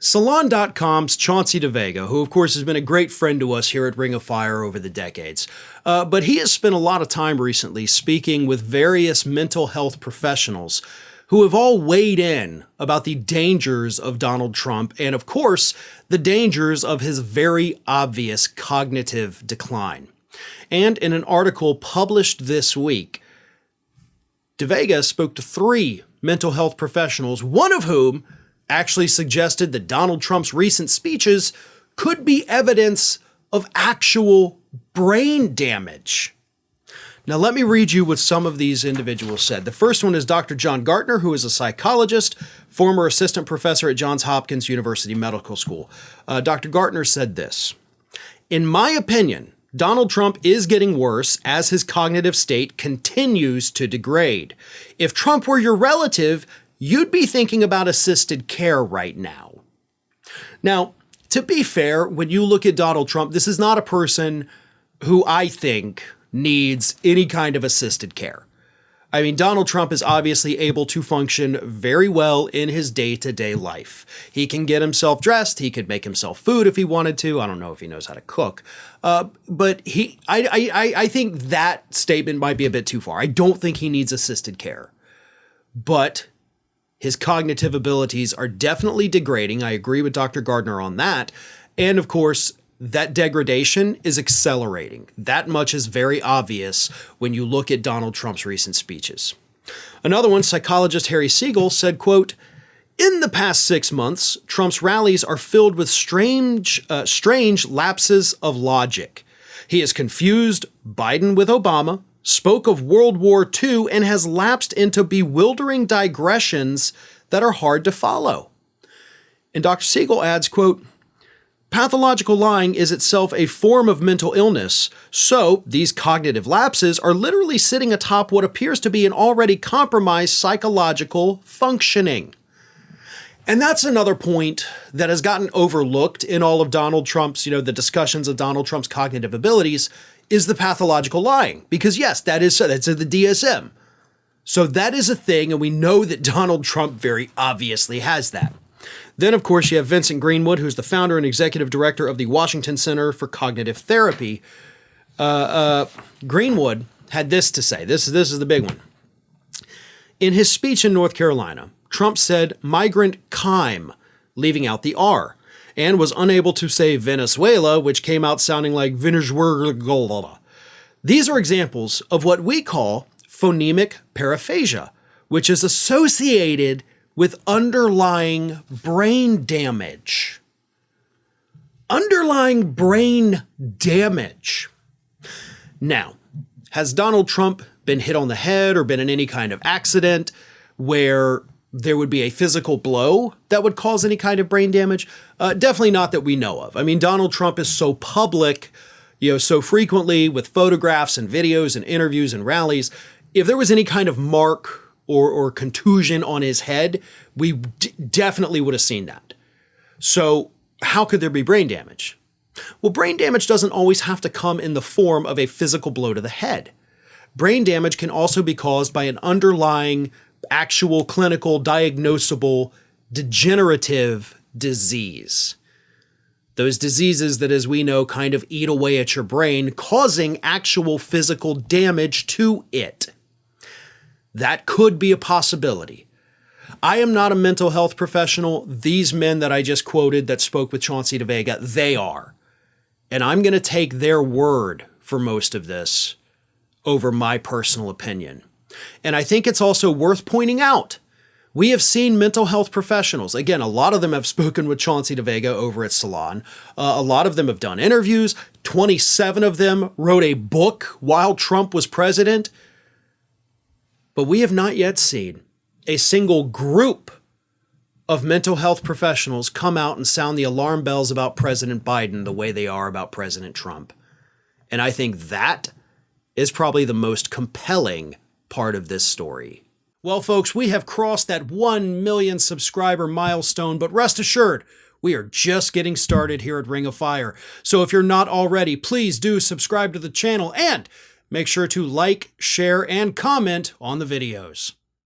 Salon.com's Chauncey DeVega, who of course has been a great friend to us here at Ring of Fire over the decades, but he has spent a lot of time recently speaking with various mental health professionals who have all weighed in about the dangers of Donald Trump and, of course, the dangers of his very obvious cognitive decline. And in an article published this week, DeVega spoke to 3 mental health professionals, one of whom actually suggested that Donald Trump's recent speeches could be evidence of actual brain damage. Now, let me read you what some of these individuals said. The first one is Dr. John Gartner, who is a psychologist, former assistant professor at Johns Hopkins University Medical School. Dr. Gartner said this: "In my opinion, Donald Trump is getting worse as his cognitive state continues to degrade. If Trump were your relative, you'd be thinking about assisted care right now." Now, to be fair, when you look at Donald Trump, this is not a person who I think needs any kind of assisted care. I mean, Donald Trump is obviously able to function very well in his day-to-day life. He can get himself dressed. He could make himself food if he wanted to. I don't know if he knows how to cook. But I think that statement might be a bit too far. I don't think he needs assisted care. But his cognitive abilities are definitely degrading. I agree with Dr. Gardner on that. And of course, that degradation is accelerating. That much is very obvious when you look at Donald Trump's recent speeches. Another one, psychologist Harry Siegel said, quote, "In the past 6 months, Trump's rallies are filled with strange lapses of logic. He has confused Biden with Obama, spoke of World War II, and has lapsed into bewildering digressions that are hard to follow." And Dr. Siegel adds, quote, "Pathological lying is itself a form of mental illness, so these cognitive lapses are literally sitting atop what appears to be an already compromised psychological functioning." And that's another point that has gotten overlooked in all of Donald Trump's, the discussions of Donald Trump's cognitive abilities, is the pathological lying. Because yes, that's in the DSM. So that is a thing, and we know that Donald Trump very obviously has that. Then, of course, you have Vincent Greenwood, who's the founder and executive director of the Washington Center for Cognitive Therapy. Greenwood had this to say. This is the big one. In his speech in North Carolina, Trump said migrant crime, leaving out the R, and was unable to say Venezuela, which came out sounding like Venezuela. These are examples of what we call phonemic paraphasia, which is associated with underlying brain damage. Underlying brain damage. Now, has Donald Trump been hit on the head or been in any kind of accident where there would be a physical blow that would cause any kind of brain damage? Definitely not that we know of. I mean, Donald Trump is so public, so frequently with photographs and videos and interviews and rallies. If there was any kind of mark or contusion on his head, we definitely would have seen that. So how could there be brain damage? Well, brain damage doesn't always have to come in the form of a physical blow to the head. Brain damage can also be caused by an underlying, actual, clinical, diagnosable, degenerative disease. Those diseases that, as we know, kind of eat away at your brain, causing actual physical damage to it. That could be a possibility. I am not a mental health professional. These men that I just quoted that spoke with Chauncey DeVega, they are. And I'm going to take their word for most of this over my personal opinion. And I think it's also worth pointing out, we have seen mental health professionals. Again, a lot of them have spoken with Chauncey DeVega over at Salon. A lot of them have done interviews. 27 of them wrote a book while Trump was president. But we have not yet seen a single group of mental health professionals come out and sound the alarm bells about President Biden the way they are about President Trump. And I think that is probably the most compelling part of this story. Well, folks, we have crossed that 1 million subscriber milestone, but rest assured, we are just getting started here at Ring of Fire. So if you're not already, please do subscribe to the channel and make sure to like, share, and comment on the videos.